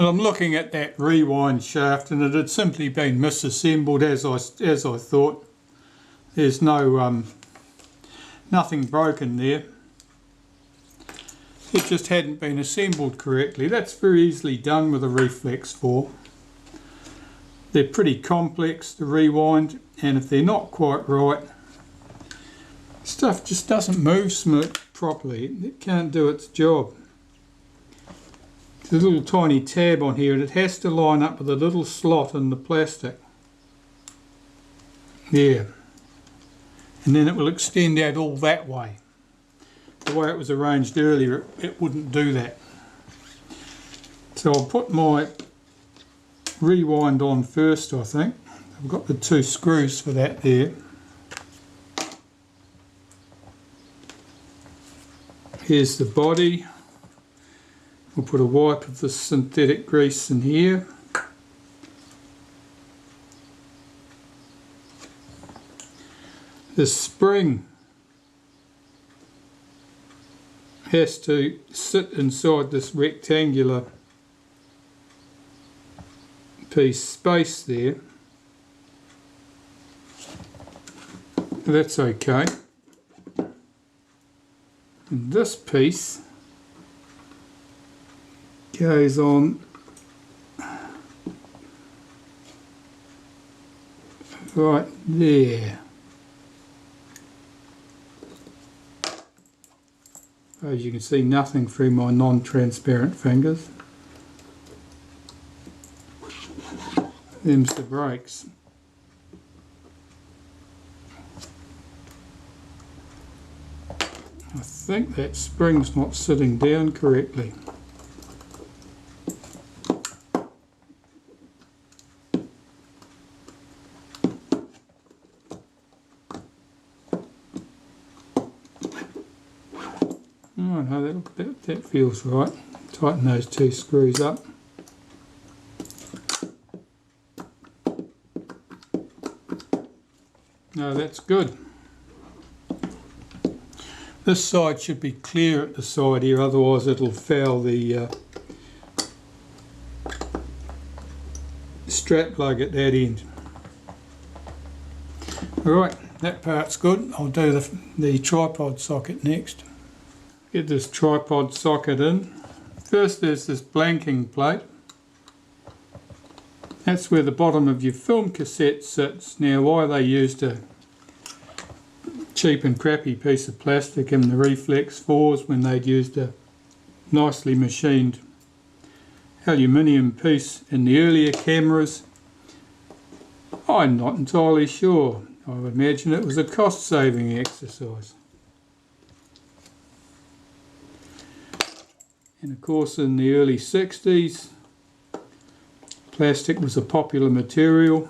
Well, I'm looking at that rewind shaft and it had simply been misassembled as I thought. There's no nothing broken there. It just hadn't been assembled correctly. That's very easily done with a Reflex 4. They're pretty complex to rewind, and if they're not quite right, stuff just doesn't move properly. It can't do its job. There's a little tiny tab on here and it has to line up with a little slot in the plastic. There. And then it will extend out all that way. The way it was arranged earlier, it wouldn't do that. So I'll put my rewind on first, I think. I've got the 2 screws for that there. Here's the body. We'll put a wipe of the synthetic grease in here. The spring has to sit inside this rectangular piece space there. That's okay. And this piece goes on right there. As you can see, nothing through my non-transparent fingers. Them's the brakes. I think that spring's not sitting down correctly. Oh no, that feels right. Tighten those 2 screws up. No, that's good. This side should be clear at the side here, otherwise it'll foul the strap plug at that end. Alright, that part's good. I'll do the tripod socket next. Get this tripod socket in. First there's this blanking plate. That's where the bottom of your film cassette sits. Now, why they used a cheap and crappy piece of plastic in the Reflex 4s when they'd used a nicely machined aluminium piece in the earlier cameras, I'm not entirely sure. I would imagine it was a cost-saving exercise. And of course in the early 60s, plastic was a popular material.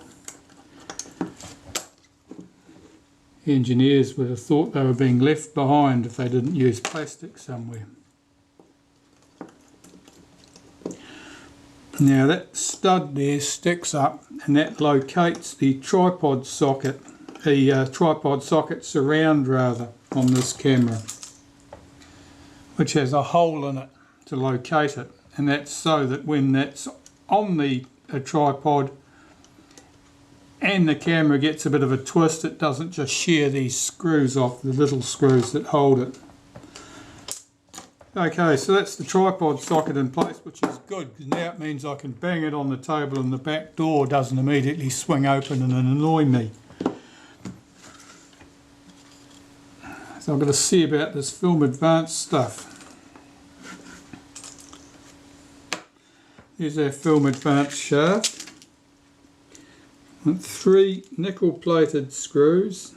Engineers would have thought they were being left behind if they didn't use plastic somewhere. Now that stud there sticks up and that locates the tripod socket, tripod socket surround rather, on this camera, which has a hole in it to locate it, and that's so that when that's on the tripod and the camera gets a bit of a twist, it doesn't just shear these screws off, the little screws that hold it. Okay, so that's the tripod socket in place, which is good because now it means I can bang it on the table and the back door doesn't immediately swing open and annoy me. So I've got to see about this Film Advanced stuff. Here's our Film Advanced shaft. 3 nickel plated screws,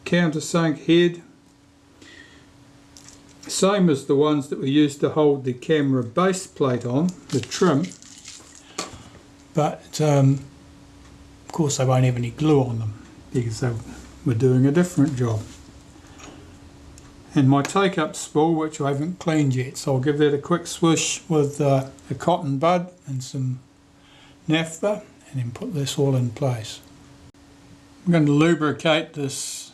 countersunk head, same as the ones that we used to hold the camera base plate on, the trim, but of course they won't have any glue on them because we're doing a different job. And my take-up spool, which I haven't cleaned yet, so I'll give that a quick swish with a cotton bud and some naphtha, and then put this all in place. I'm going to lubricate this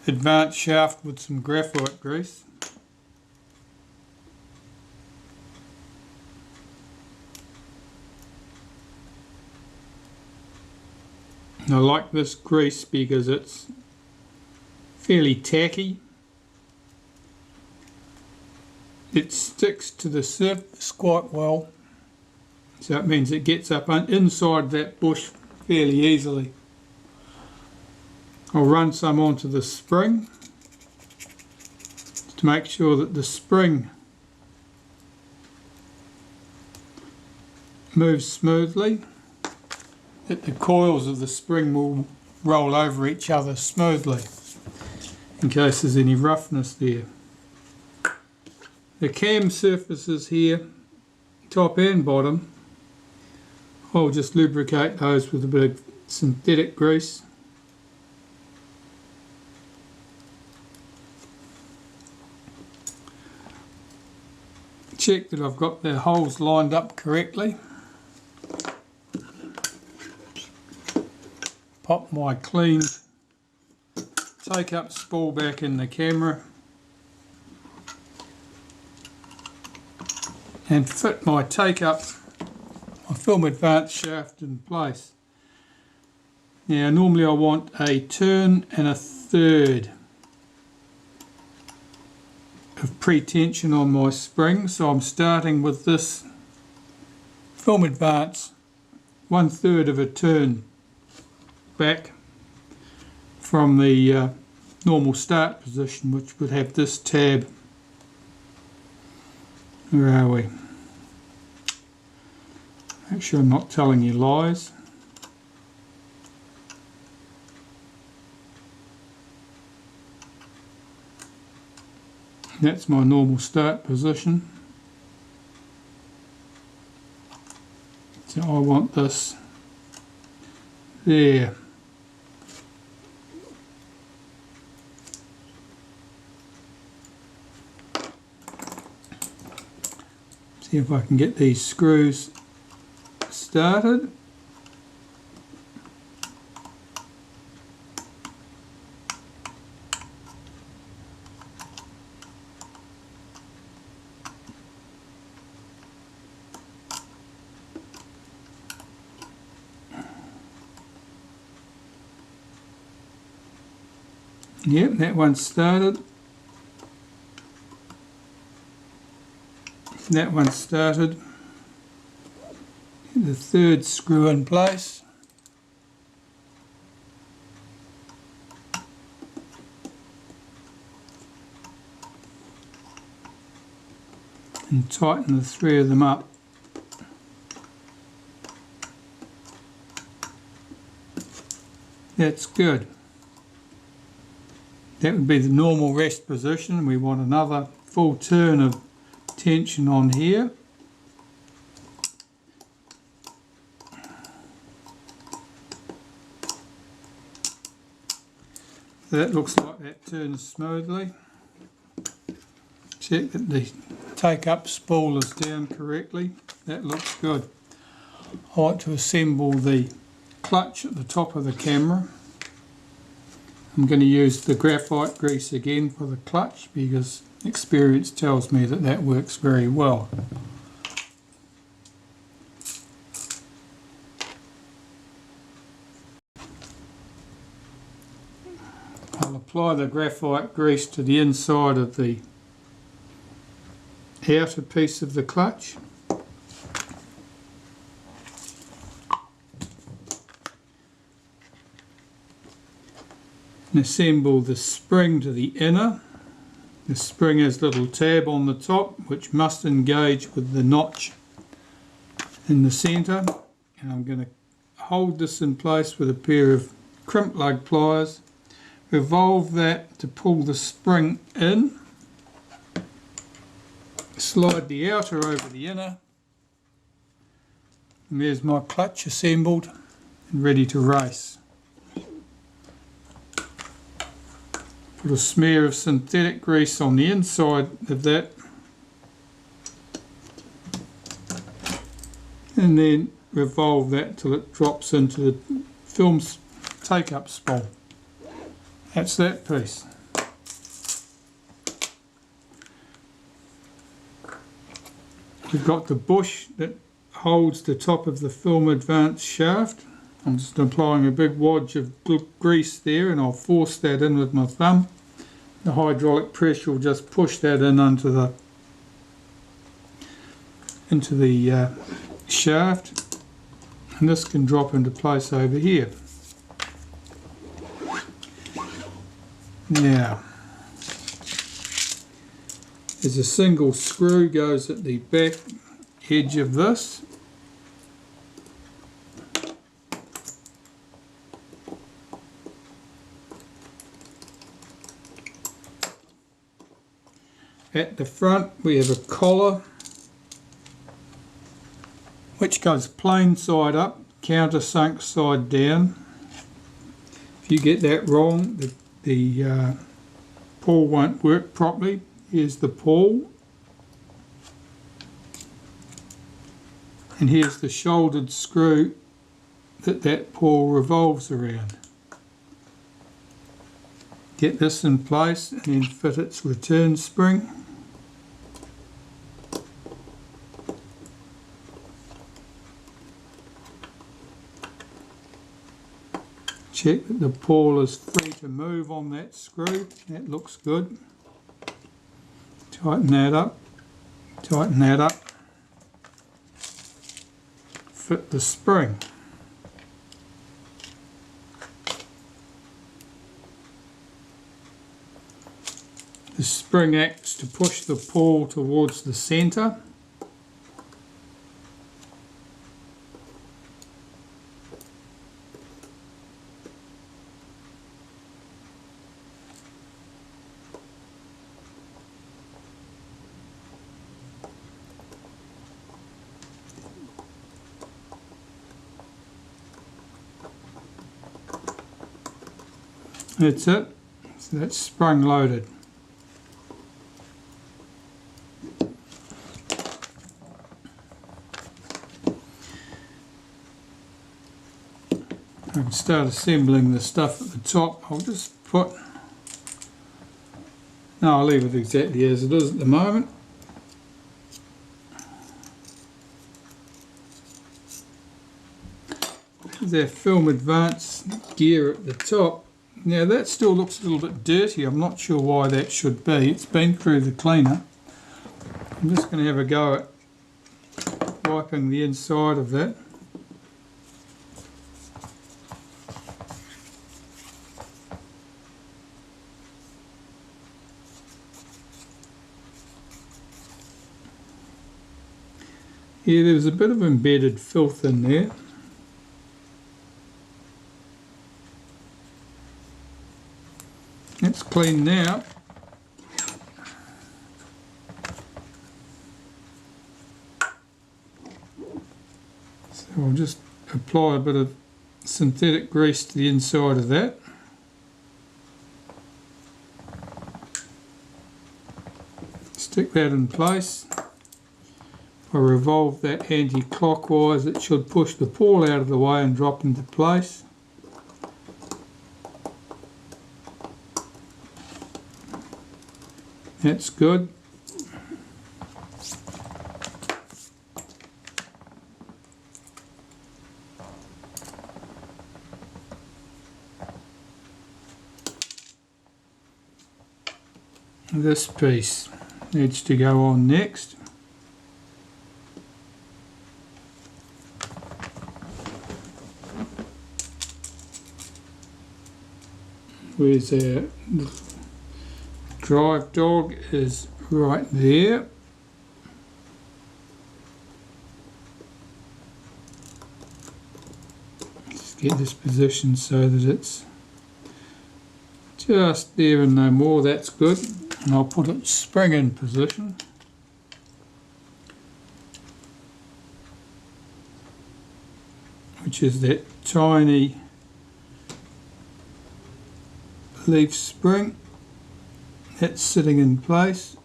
advanced shaft with some graphite grease. I like this grease because it's fairly tacky. It sticks to the surface quite well, so it means it gets up inside that bush fairly easily. I'll run some onto the spring to make sure that the spring moves smoothly, that the coils of the spring will roll over each other smoothly in case there's any roughness there. The cam surfaces here, top and bottom, I'll just lubricate those with a bit of synthetic grease. Check that I've got the holes lined up correctly. Pop my clean take-up spool back in the camera and fit my take-up, my film advance shaft in place. Now normally I want a turn and a third of pre-tension on my spring, so I'm starting with this film advance 1/3 of a turn back from the normal start position, which would have this tab. Where are we? Make sure I'm not telling you lies. That's my normal start position. So I want this there. See if I can get these screws started. Yep, that one's started. That one's started. Get the third screw in place. And tighten the three of them up. That's good. That would be the normal rest position. We want another full turn of tension on here. So that looks like that turns smoothly. Check that the take-up spool is down correctly. That looks good. I want to assemble the clutch at the top of the camera. I'm going to use the graphite grease again for the clutch because experience tells me that that works very well. I'll apply the graphite grease to the inside of the outer piece of the clutch. And assemble the spring to the inner. The spring has a little tab on the top which must engage with the notch in the centre, and I'm going to hold this in place with a pair of crimp lug pliers, revolve that to pull the spring in, slide the outer over the inner, and there's my clutch assembled and ready to race. Put a smear of synthetic grease on the inside of that, and then revolve that till it drops into the film's take-up spool. That's that piece. We've got the bush that holds the top of the film advance shaft. I'm just applying a big wodge of grease there, and I'll force that in with my thumb. The hydraulic pressure will just push that in into the shaft, and this can drop into place over here. Now, there's a single screw goes at the back edge of this. At the front we have a collar which goes plain side up, countersunk side down. If you get that wrong, the pawl won't work properly. Here's the pawl, and here's the shouldered screw that pawl revolves around. Get this in place and then fit its return spring. Check that the pawl is free to move on that screw. That looks good. Tighten that up. Tighten that up. Fit the spring. The spring acts to push the pawl towards the centre. That's it. So that's spring loaded. I can start assembling the stuff at the top. I'll just put... No, I'll leave it exactly as it is at the moment. There's our Film Advance gear at the top. Now that still looks a little bit dirty. I'm not sure why that should be. It's been through the cleaner. I'm just going to have a go at wiping the inside of that. Yeah, there's a bit of embedded filth in there. It's clean now. So I'll just apply a bit of synthetic grease to the inside of that. Stick that in place. If I revolve that anti-clockwise, it should push the pawl out of the way and drop into place. That's good. This piece needs to go on next. Where's our drive dog? Is right there. Just get this positioned so that it's just there and no more. That's good. And I'll put it spring in position. Which is that tiny leaf spring. That's sitting in place.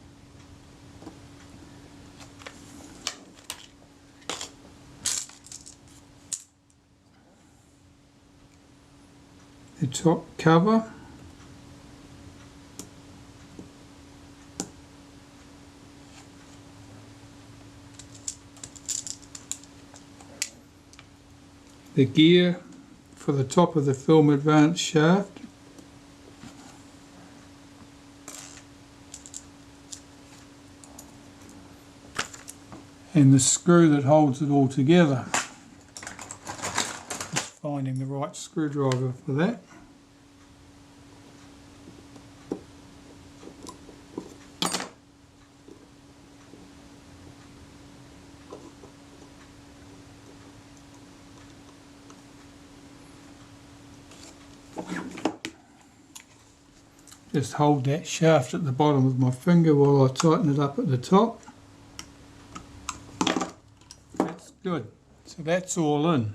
The top cover. The gear for the top of the film advance shaft. And the screw that holds it all together. Just finding the right screwdriver for that. Just hold that shaft at the bottom of my finger while I tighten it up at the top. That's good. So that's all in.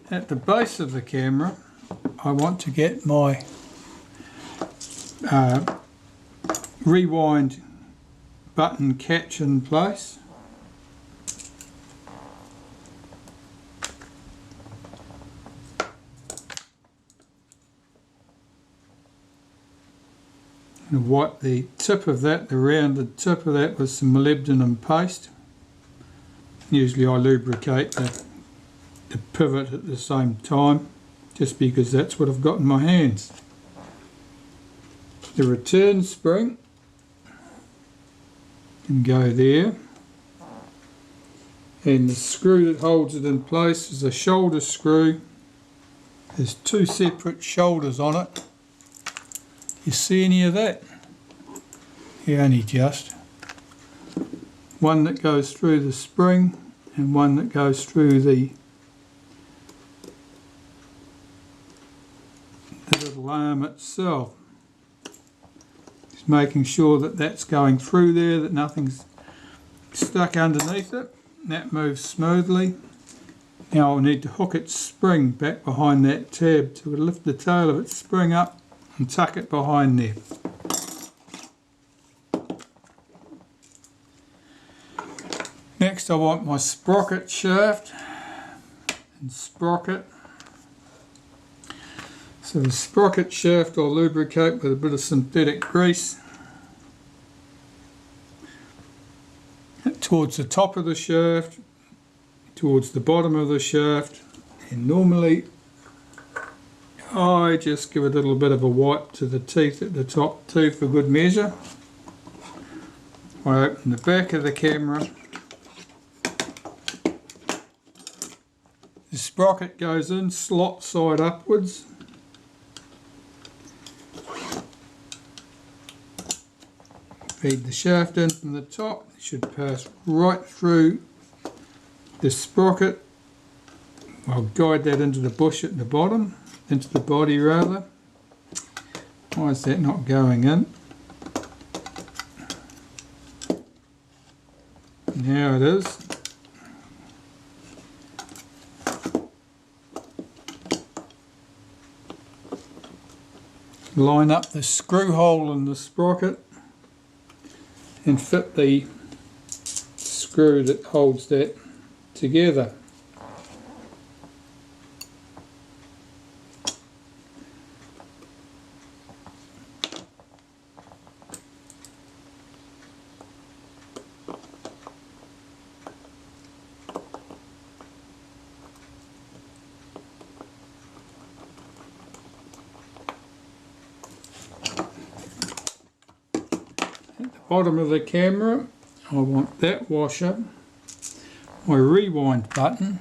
At the base of the camera, I want to get my rewind button catch in place. And wipe the tip of that, the rounded tip of that, with some molybdenum paste. Usually I lubricate the pivot at the same time, just because that's what I've got in my hands. The return spring can go there, and the screw that holds it in place is a shoulder screw. There's two separate shoulders on it. You see any of that? Yeah, only just. One that goes through the spring and one that goes through the little arm itself. Just making sure that that's going through there, that nothing's stuck underneath it. That moves smoothly. Now I'll need to hook its spring back behind that tab, so we'll lift the tail of its spring up and tuck it behind there. Next I want my sprocket shaft and sprocket. So the sprocket shaft I'll lubricate with a bit of synthetic grease towards the top of the shaft, towards the bottom of the shaft, and normally I just give a little bit of a wipe to the teeth at the top too for good measure. I open the back of the camera. The sprocket goes in slot side upwards. Feed the shaft in from the top. It should pass right through the sprocket. I'll guide that into the bush at the bottom. Into the body rather. Why is that not going in? Now it is. Line up the screw hole in the sprocket and fit the screw that holds that together. Bottom of the camera, I want that washer, my rewind button,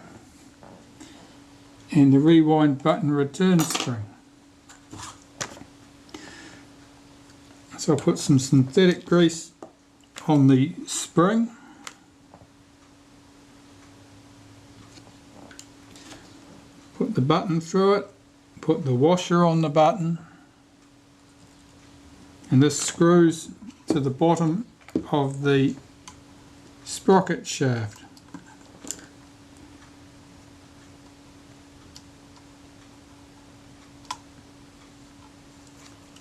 and the rewind button return spring. So I'll put some synthetic grease on the spring. Put the button through it, put the washer on the button, and this screws to the bottom of the sprocket shaft.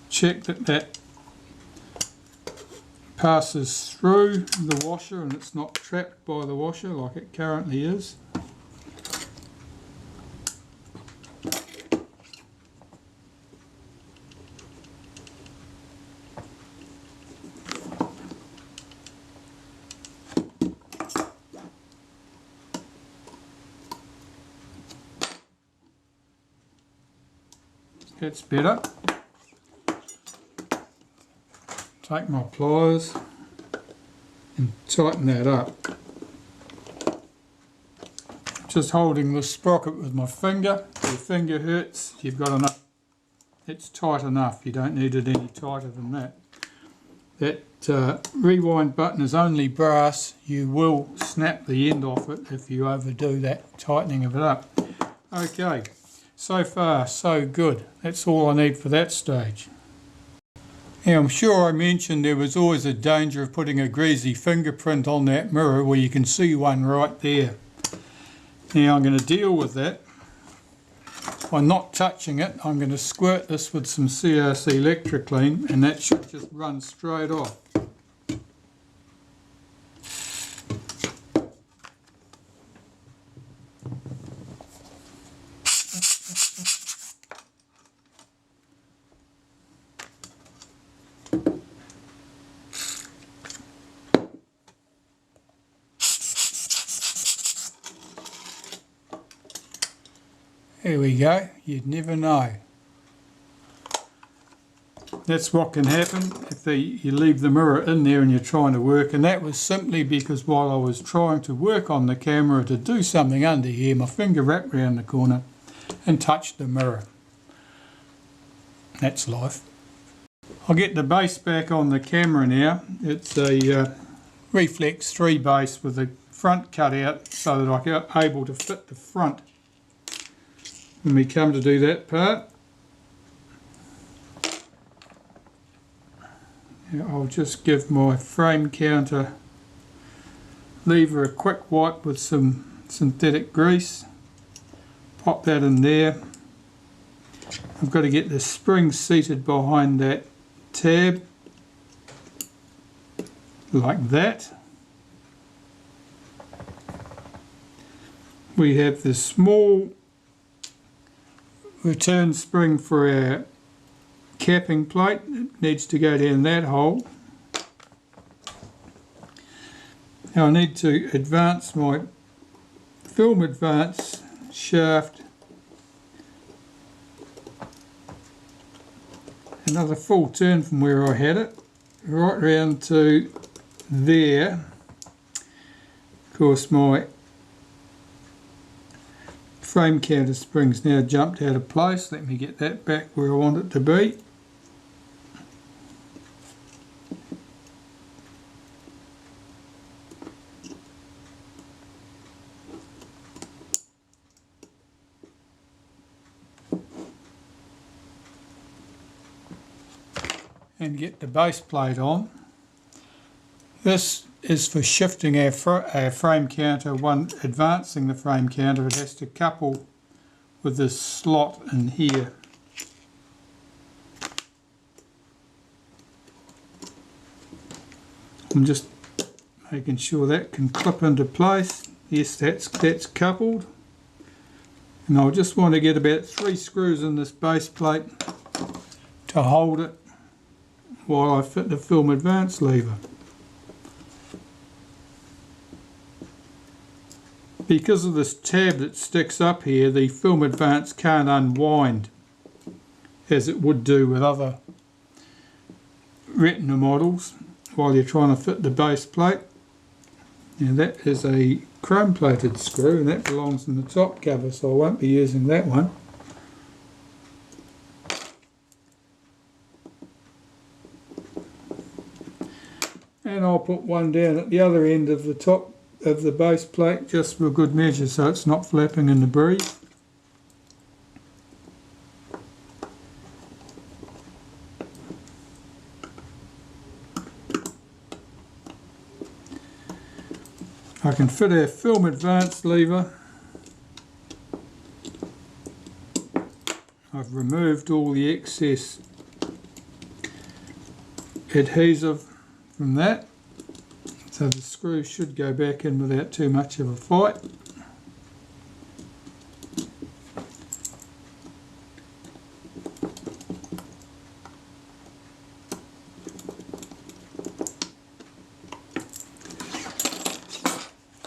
Check that that passes through the washer and it's not trapped by the washer like it currently is. That's better. Take my pliers and tighten that up. Just holding the sprocket with my finger. If your finger hurts, you've got enough. It's tight enough. You don't need it any tighter than that. That rewind button is only brass. You will snap the end off it if you overdo that tightening of it up. Okay, so far so good. That's all I need for that stage. Now, I'm sure I mentioned there was always a danger of putting a greasy fingerprint on that mirror, where you can see one right there. Now I'm going to deal with that by not touching it. I'm going to squirt this with some CRC Lectra Clean, and that should just run straight off. There we go, you'd never know. That's what can happen if you leave the mirror in there and you're trying to work, and that was simply because while I was trying to work on the camera to do something under here, my finger wrapped around the corner and touched the mirror. That's life. I'll get the base back on the camera now. It's a Reflex 3 base with the front cut out so that I can able to fit the front when we come to do that part. Now I'll just give my frame counter lever a quick wipe with some synthetic grease. Pop that in there. I've got to get the spring seated behind that tab like that. We have the small return spring for our capping plate. It needs to go down that hole. Now I need to advance my film advance shaft another full turn from where I had it, right round to there. Of course my frame counter spring's now jumped out of place. Let me get that back where I want it to be. And get the base plate on. This is for shifting our frame counter. Advancing the frame counter, it has to couple with this slot in here. I'm just making sure that can clip into place. Yes, that's coupled. And I'll just want to get about 3 screws in this base plate to hold it while I fit the film advance lever. Because of this tab that sticks up here, the film advance can't unwind as it would do with other Retina models while you're trying to fit the base plate. Now that is a chrome plated screw and that belongs in the top cover, so I won't be using that one. And I'll put one down at the other end of the top of the base plate just for good measure so it's not flapping in the breeze. I can fit our film advance lever. I've removed all the excess adhesive from that, so the screw should go back in without too much of a fight.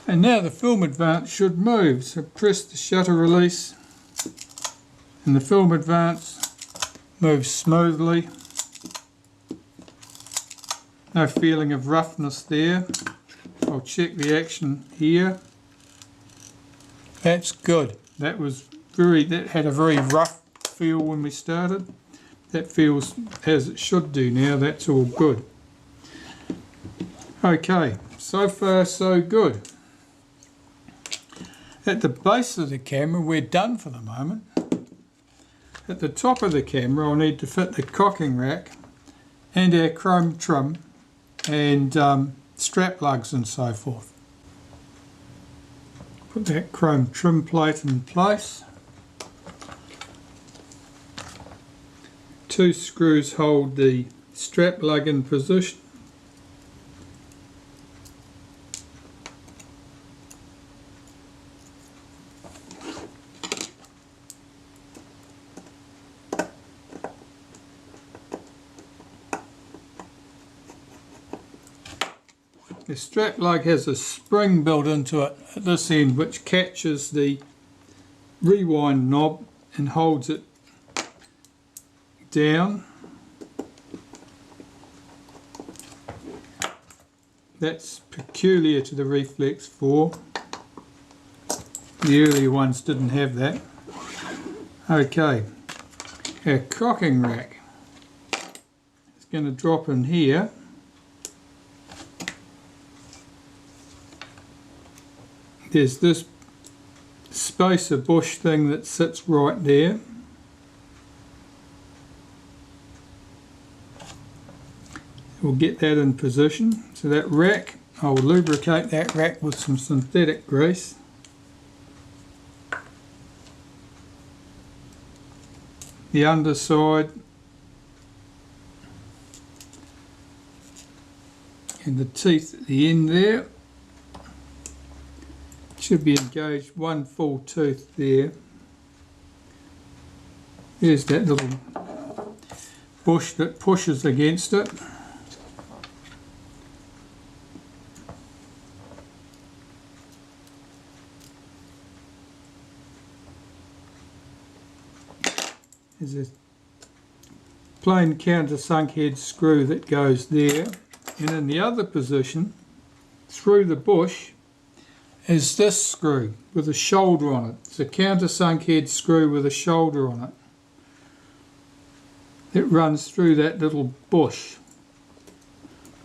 And now the film advance should move, so press the shutter release and the film advance moves smoothly. No feeling of roughness there. I'll check the action here. That's good. That had a very rough feel when we started. That feels as it should do now. That's all good. Okay, so far so good. At the base of the camera we're done for the moment. At the top of the camera I'll need to fit the cocking rack and our chrome trim and strap lugs and so forth. Put that chrome trim plate in place. 2 screws hold the strap lug in position. The strap lug has a spring built into it at this end which catches the rewind knob and holds it down. That's peculiar to the Reflex 4. The earlier ones didn't have that. Okay, our cocking rack is going to drop in here. There's this spacer bush thing that sits right there. We'll get that in position. So that rack, I'll lubricate that rack with some synthetic grease. The underside and the teeth at the end there. Should be engaged one full tooth there. There's that little bush that pushes against it. There's a plain countersunk head screw that goes there, and in the other position, through the bush, is this screw with a shoulder on it. It's a countersunk head screw with a shoulder on it. It runs through that little bush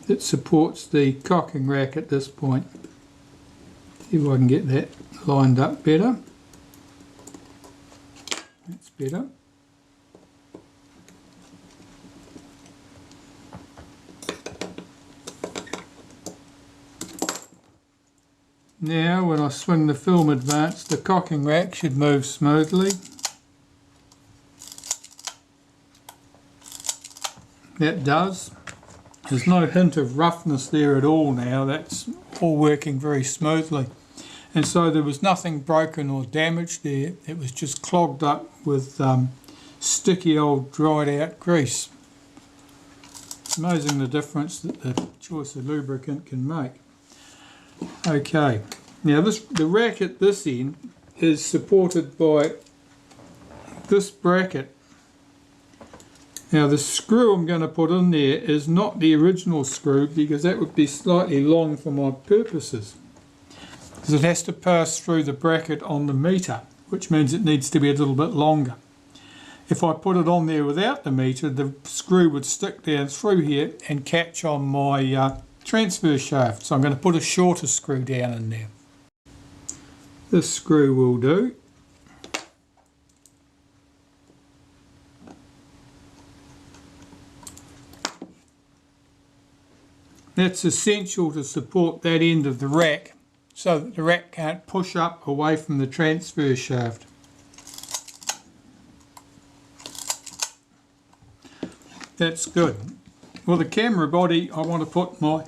that supports the cocking rack at this point. See if I can get that lined up better. That's better. Now when I swing the film advance, the cocking rack should move smoothly. That does. There's no hint of roughness there at all now. That's all working very smoothly. And so there was nothing broken or damaged there. It was just clogged up with sticky old dried out grease. It's amazing the difference that the choice of lubricant can make. Okay, now the rack at this end is supported by this bracket. Now the screw I'm going to put in there is not the original screw because that would be slightly long for my purposes. Because it has to pass through the bracket on the meter, which means it needs to be a little bit longer. If I put it on there without the meter, the screw would stick down through here and catch on my transfer shaft, so I'm going to put a shorter screw down in there. This screw will do. That's essential to support that end of the rack so that the rack can't push up away from the transfer shaft. That's good. Well, the camera body, I want to put my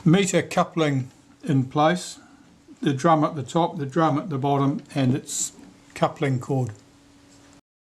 meter coupling in place. The drum at the top, the drum at the bottom, and its coupling cord.